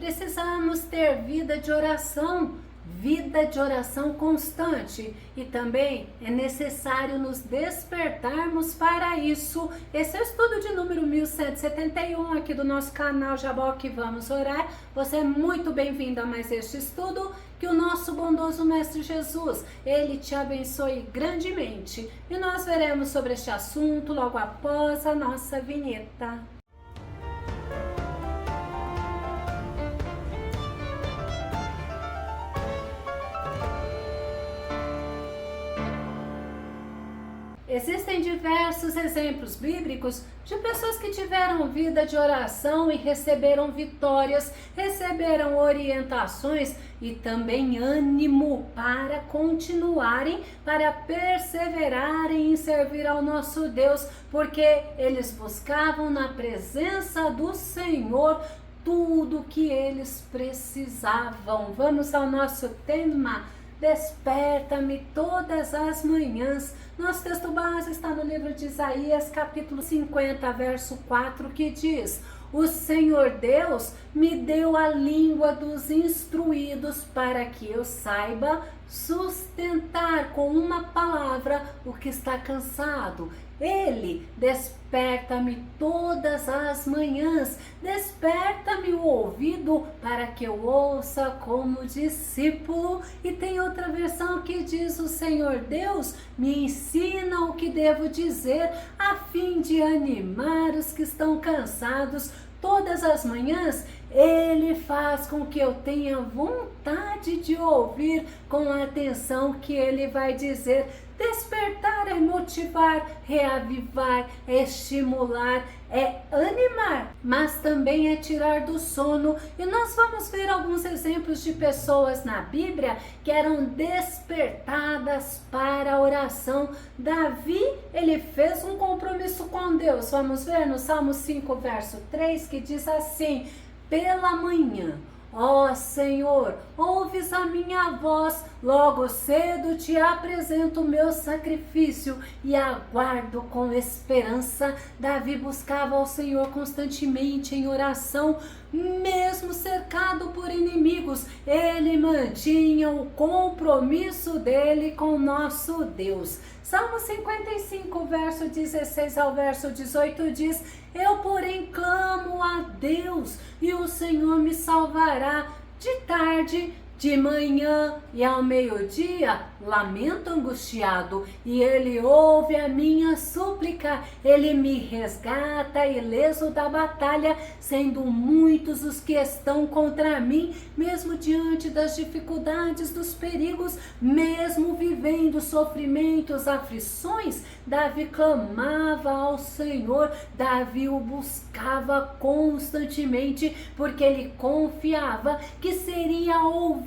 precisamos ter vida de oração constante, e também é necessário nos despertarmos para isso. Esse é o estudo de número 1171 aqui do nosso canal Jabó que Vamos Orar. Você é muito bem-vindo a mais este estudo. Que o nosso bondoso Mestre Jesus, Ele te abençoe grandemente. E nós veremos sobre este assunto logo após a nossa vinheta. Existem diversos exemplos bíblicos de pessoas que tiveram vida de oração e receberam vitórias, receberam orientações e também ânimo para continuarem, para perseverarem em servir ao nosso Deus, porque eles buscavam na presença do Senhor tudo o que eles precisavam. Vamos ao nosso tema. Desperta-me todas as manhãs. Nosso texto base está no livro de Isaías, capítulo 50, verso 4, que diz: O Senhor Deus me deu a língua dos instruídos para que eu saiba sustentar com uma palavra o que está cansado. Ele desperta-me todas as manhãs, desperta-me o ouvido para que eu ouça como discípulo. E tem outra versão que diz: o Senhor Deus me ensina o que devo dizer, a fim de animar os que estão cansados. Todas as manhãs Ele faz com que eu tenha vontade de ouvir com a atenção que Ele vai dizer. Despertar é motivar, reavivar, é estimular, é animar, mas também é tirar do sono. E nós vamos ver alguns exemplos de pessoas na Bíblia que eram despertadas para a oração. Davi, ele fez um compromisso com Deus. Vamos ver no Salmo 5, verso 3, que diz assim: pela manhã, ó Senhor, ouves a minha voz, logo cedo te apresento o meu sacrifício e aguardo com esperança. Davi buscava ao Senhor constantemente em oração, mesmo cercado por inimigos, ele mantinha o compromisso dele com nosso Deus. Salmo 55, verso 16 ao verso 18 diz: eu, porém, clamo a Deus e o Senhor me salvará. De tarde, de manhã e ao meio-dia, lamento angustiado, e Ele ouve a minha súplica. Ele me resgata ileso da batalha, sendo muitos os que estão contra mim. Mesmo diante das dificuldades, dos perigos, mesmo vivendo sofrimentos, aflições, Davi clamava ao Senhor. Davi o buscava constantemente, porque ele confiava que seria ouvido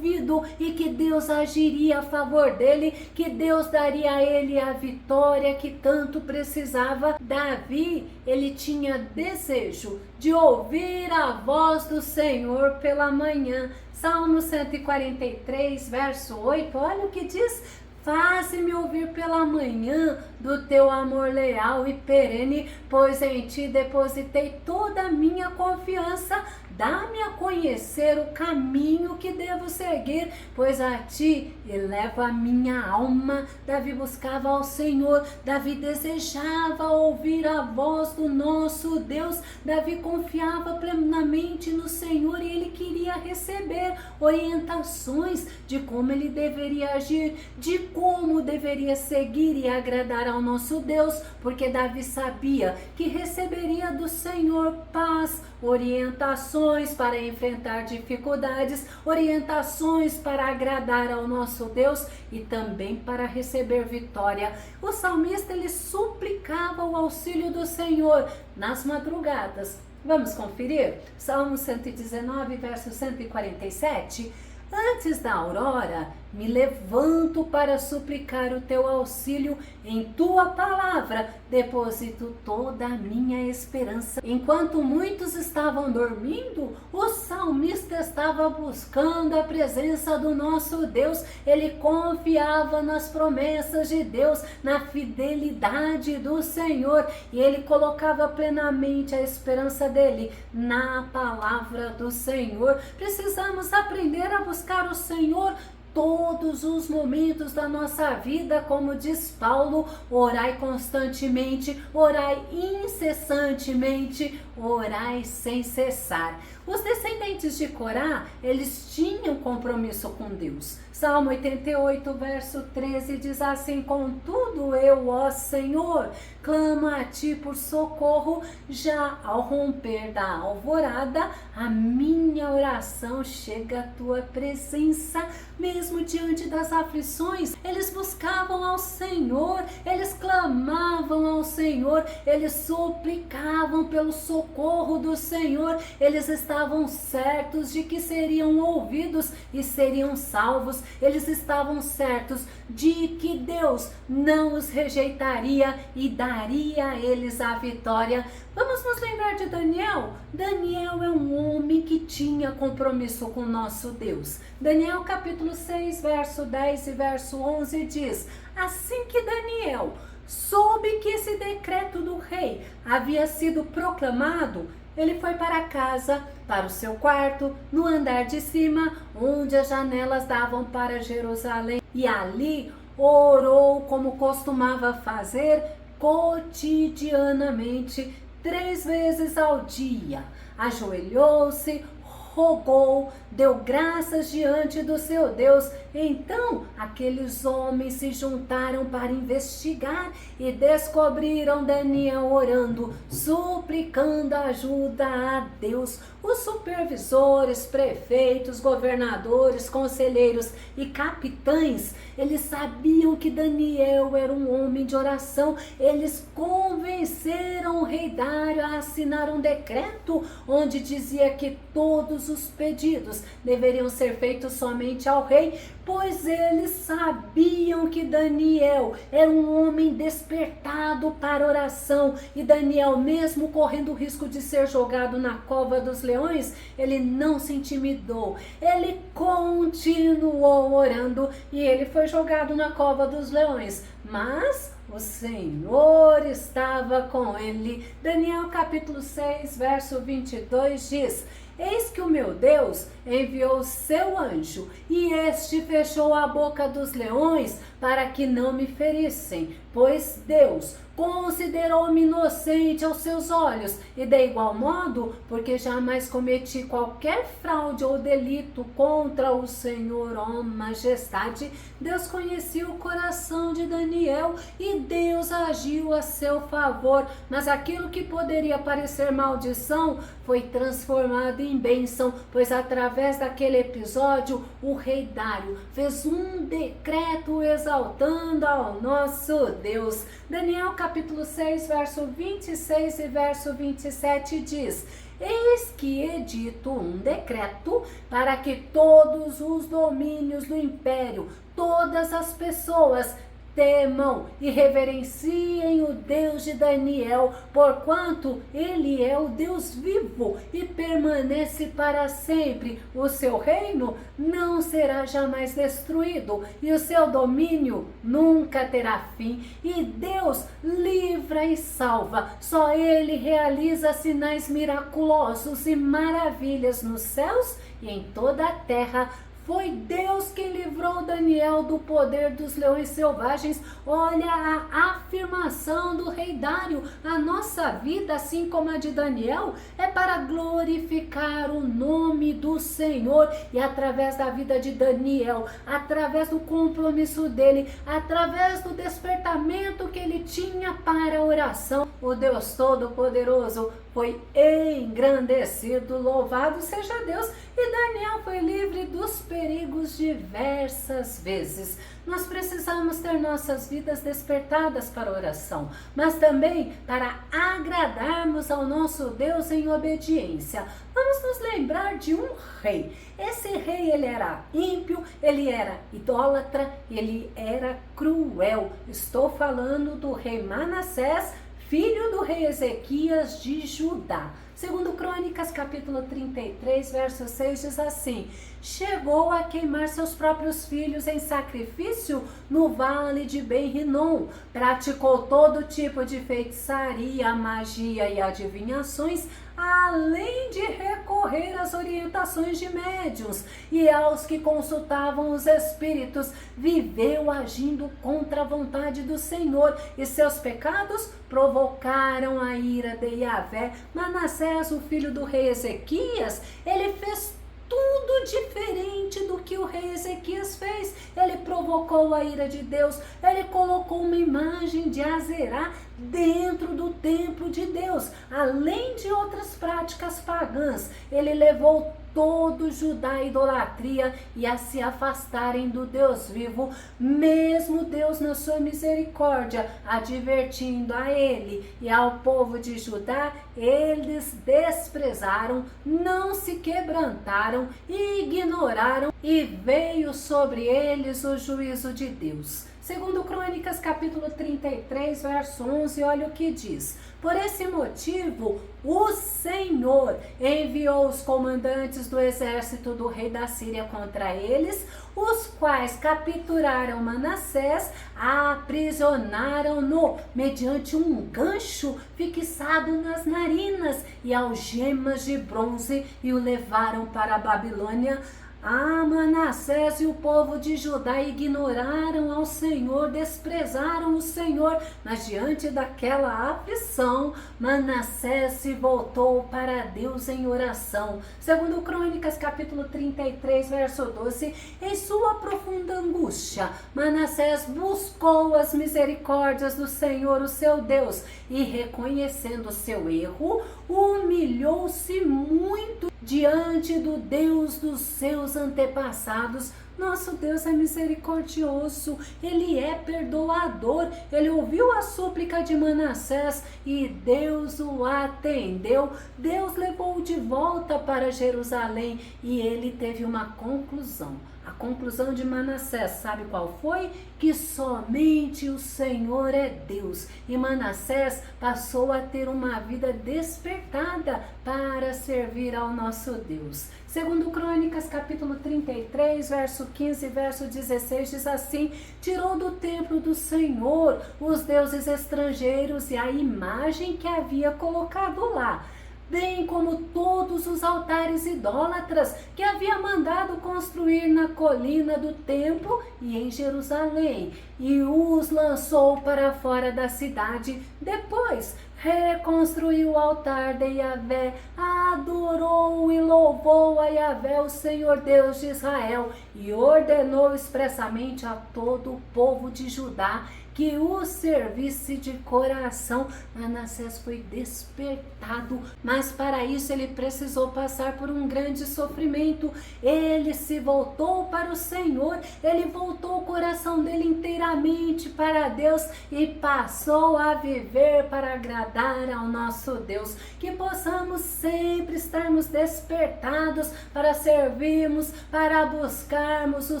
e que Deus agiria a favor dele, que Deus daria a ele a vitória que tanto precisava. Davi, ele tinha desejo de ouvir a voz do Senhor pela manhã. Salmo 143, verso 8, olha o que diz: faze-me ouvir pela manhã do teu amor leal e perene, pois em ti depositei toda a minha confiança. Dá-me a conhecer o caminho que devo seguir, pois a ti elevo a minha alma. Davi buscava ao Senhor, Davi desejava ouvir a voz do nosso Deus. Davi confiava plenamente no Senhor e ele queria receber orientações de como ele deveria agir, de como deveria seguir e agradar ao nosso Deus, porque Davi sabia que receberia do Senhor paz, orientações para enfrentar dificuldades, orientações para agradar ao nosso Deus e também para receber vitória. O salmista, ele suplicava o auxílio do Senhor nas madrugadas. Vamos conferir? Salmo 119, verso 147. Antes da aurora, me levanto para suplicar o teu auxílio. Em tua palavra deposito toda a minha esperança. Enquanto muitos estavam dormindo, o salmista estava buscando a presença do nosso Deus. Ele confiava nas promessas de Deus, na fidelidade do Senhor, e ele colocava plenamente a esperança dele na palavra do Senhor. Precisamos aprender a buscar o Senhor todos os momentos da nossa vida, como diz Paulo: orai constantemente, orai incessantemente, orai sem cessar. Os descendentes de Corá, eles tinham compromisso com Deus. Salmo 88, verso 13 diz assim: contudo eu, ó Senhor, clamo a ti por socorro, já ao romper da alvorada, a minha oração chega à tua presença. Mesmo diante das aflições, eles buscavam ao Senhor, eles clamavam ao Senhor, eles suplicavam pelo socorro do Senhor, eles estavam certos de que seriam ouvidos e seriam salvos, eles estavam certos de que Deus não os rejeitaria e daria a eles a vitória. Vamos nos lembrar de Daniel? Daniel é um homem que tinha compromisso com nosso Deus. Daniel capítulo 6, verso 10 e verso 11 diz: assim que Daniel soube que esse decreto do rei havia sido proclamado, ele foi para casa, para o seu quarto, no andar de cima, onde as janelas davam para Jerusalém, e ali orou como costumava fazer cotidianamente, 3 vezes ao dia. Ajoelhou-se, rogou, deu graças diante do seu Deus. Então aqueles homens se juntaram para investigar e descobriram Daniel orando, suplicando ajuda a Deus. Os supervisores, prefeitos, governadores, conselheiros e capitães, eles sabiam que Daniel era um homem de oração. Eles convenceram o rei Dário a assinar um decreto onde dizia que todos os pedidos deveriam ser feitos somente ao rei, pois eles sabiam que Daniel era um homem despertado para oração. E Daniel, mesmo correndo o risco de ser jogado na cova dos leões, ele não se intimidou, ele continuou orando e ele foi jogado na cova dos leões, mas o Senhor estava com ele. Daniel capítulo 6, verso 22 diz: eis que o meu Deus enviou seu anjo, e este fechou a boca dos leões para que não me ferissem, pois Deus considerou-me inocente aos seus olhos, e de igual modo, porque jamais cometi qualquer fraude ou delito contra o Senhor, ó majestade. Deus conhecia o coração de Daniel e Deus agiu a seu favor, mas aquilo que poderia parecer maldição foi transformado em bênção, pois através daquele episódio o rei Dário fez um decreto exaltando ao nosso Deus. Daniel capítulo 6, verso 26 e verso 27 diz: eis que edito um decreto para que todos os domínios do império, todas as pessoas temam e reverenciem o Deus de Daniel, porquanto ele é o Deus vivo e permanece para sempre. O seu reino não será jamais destruído e o seu domínio nunca terá fim. E Deus livra e salva. Só ele realiza sinais miraculosos e maravilhas nos céus e em toda a terra. Foi Deus quem livrou Daniel do poder dos leões selvagens. Olha a afirmação do rei Dário. A nossa vida, assim como a de Daniel, é para glorificar o nome do Senhor. E através da vida de Daniel, através do compromisso dele, através do despertamento que ele tinha para a oração, o Deus Todo-Poderoso foi engrandecido, louvado seja Deus, e Daniel foi livre dos perigos diversas vezes. Nós precisamos ter nossas vidas despertadas para a oração, mas também para agradarmos ao nosso Deus em obediência. Vamos nos lembrar de um rei. Esse rei, ele era ímpio, ele era idólatra, ele era cruel. Estou falando do rei Manassés, filho do rei Ezequias de Judá. Segundo Crônicas, capítulo 33, verso 6, diz assim: chegou a queimar seus próprios filhos em sacrifício no vale de Ben-Rinom, praticou todo tipo de feitiçaria, magia e adivinhações, além de recorrer às orientações de médiuns e aos que consultavam os espíritos, viveu agindo contra a vontade do Senhor, e seus pecados provocaram a ira de Yahvé. Manassés, o filho do rei Ezequias, ele fez tudo diferente do que o rei Ezequias fez. Ele provocou a ira de Deus, ele colocou uma imagem de Azerá dentro do templo de Deus, além de outras práticas pagãs. Ele levou todo Judá à idolatria e a se afastarem do Deus vivo, mesmo Deus na sua misericórdia, advertindo a ele e ao povo de Judá. Eles desprezaram, não se quebrantaram, ignoraram, e veio sobre eles o juízo de Deus. Segundo Crônicas, capítulo 33, verso 11, olha o que diz: por esse motivo, o Senhor enviou os comandantes do exército do rei da Síria contra eles, os quais capturaram Manassés, aprisionaram-no mediante um gancho fixado nas narinas e algemas de bronze, e o levaram para a Babilônia. Manassés e o povo de Judá ignoraram ao Senhor, desprezaram o Senhor, mas diante daquela aflição, Manassés se voltou para Deus em oração. Segundo Crônicas, capítulo 33, verso 12, em sua profunda angústia, Manassés buscou as misericórdias do Senhor, o seu Deus, e reconhecendo seu erro, humilhou-se muito diante do Deus dos seus antepassados. Nosso Deus é misericordioso, Ele é perdoador. Ele ouviu a súplica de Manassés e Deus o atendeu. Deus levou-o de volta para Jerusalém e ele teve uma conclusão. A conclusão de Manassés, sabe qual foi? Que somente o Senhor é Deus. E Manassés passou a ter uma vida despertada para servir ao nosso Deus. Segundo Crônicas, capítulo 33, verso 15 e verso 16, diz assim: tirou do templo do Senhor os deuses estrangeiros e a imagem que havia colocado lá, bem como todos os altares idólatras que havia mandado construir na colina do templo e em Jerusalém, e os lançou para fora da cidade. Depois reconstruiu o altar de Yahvé, adorou e louvou a Yahvé, o Senhor Deus de Israel, e ordenou expressamente a todo o povo de Judá que o servisse de coração. Manassés foi despertado, mas para isso ele precisou passar por um grande sofrimento. Ele se voltou para o Senhor, ele voltou o coração dele inteiramente para Deus e passou a viver para agradar ao nosso Deus. Que possamos sempre estarmos despertados para servirmos, para buscarmos o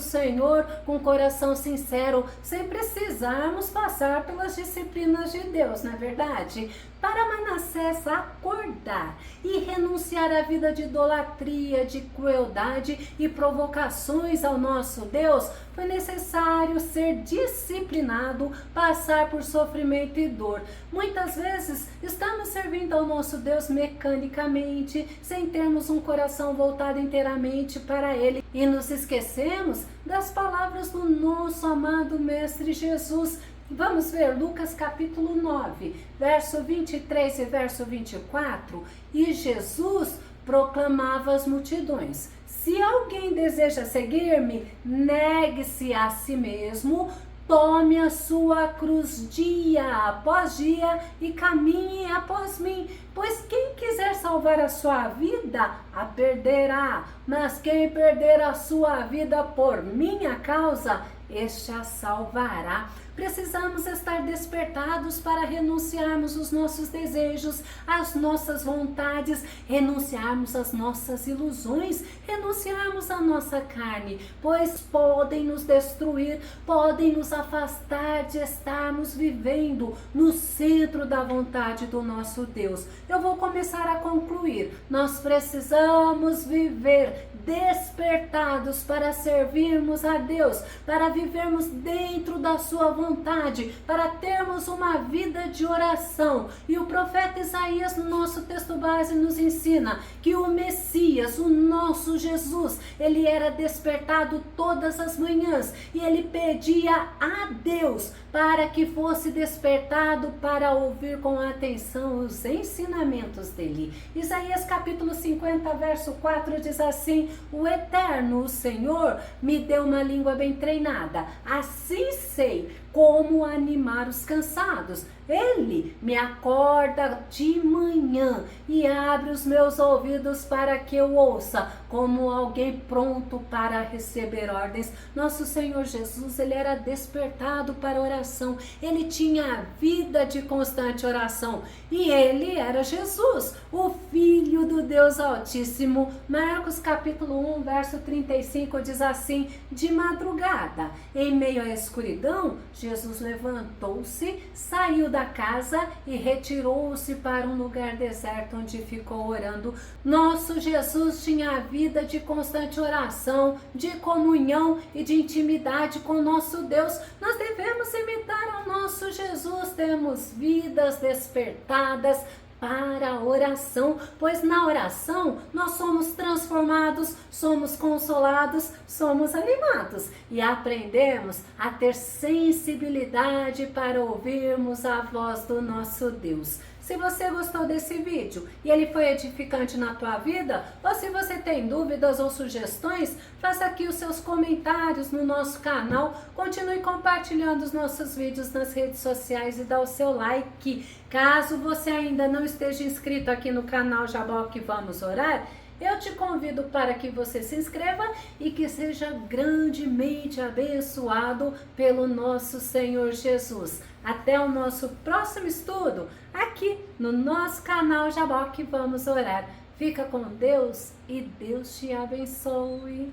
Senhor com coração sincero, sem precisarmos passar pelas disciplinas de Deus, não é verdade? Para Manassés acordar e renunciar à vida de idolatria, de crueldade e provocações ao nosso Deus, foi necessário ser disciplinado, passar por sofrimento e dor. Muitas vezes estamos servindo ao nosso Deus mecanicamente, sem termos um coração voltado inteiramente para Ele, e nos esquecemos das palavras do nosso amado Mestre Jesus. Vamos ver Lucas capítulo 9, verso 23 e verso 24. E Jesus proclamava às multidões: se alguém deseja seguir-me, negue-se a si mesmo, Tome a sua cruz dia após dia e caminhe após mim. Pois quem quiser salvar a sua vida, a perderá. Mas quem perder a sua vida por minha causa, este a salvará. Precisamos estar despertados para renunciarmos os nossos desejos, as nossas vontades, renunciarmos às nossas ilusões, renunciarmos à nossa carne, pois podem nos destruir, podem nos afastar de estarmos vivendo no centro da vontade do nosso Deus. Eu vou começar a concluir. Nós precisamos viver despertados para servirmos a Deus, para vivermos dentro da sua vontade, para termos uma vida de oração. E o profeta Isaías, no nosso texto base, nos ensina que o Messias, o nosso Jesus, ele era despertado todas as manhãs e ele pedia a Deus para que fosse despertado para ouvir com atenção os ensinamentos dele. Isaías capítulo 50, verso 4 diz assim: o Eterno, o Senhor, me deu uma língua bem treinada, assim sei como animar os cansados. Ele me acorda de manhã e abre os meus ouvidos para que eu ouça, como alguém pronto para receber ordens. Nosso Senhor Jesus, ele era despertado para oração, ele tinha vida de constante oração e ele era Jesus, o Filho do Deus Altíssimo. Marcos capítulo 1, verso 35 diz assim: de madrugada, em meio à escuridão, Jesus levantou-se, saiu da casa e retirou-se para um lugar deserto onde ficou orando. Nosso Jesus tinha a vida de constante oração, de comunhão e de intimidade com nosso Deus. Nós devemos imitar ao nosso Jesus, temos vidas despertadas para a oração, pois na oração nós somos transformados, somos consolados, somos animados e aprendemos a ter sensibilidade para ouvirmos a voz do nosso Deus. Se você gostou desse vídeo e ele foi edificante na tua vida, ou se você tem dúvidas ou sugestões, faça aqui os seus comentários no nosso canal, continue compartilhando os nossos vídeos nas redes sociais e dá o seu like. Caso você ainda não esteja inscrito aqui no canal Jaboque Vamos Orar, eu te convido para que você se inscreva e que seja grandemente abençoado pelo nosso Senhor Jesus. Até o nosso próximo estudo, aqui no nosso canal Jaboque Vamos Orar. Fica com Deus e Deus te abençoe.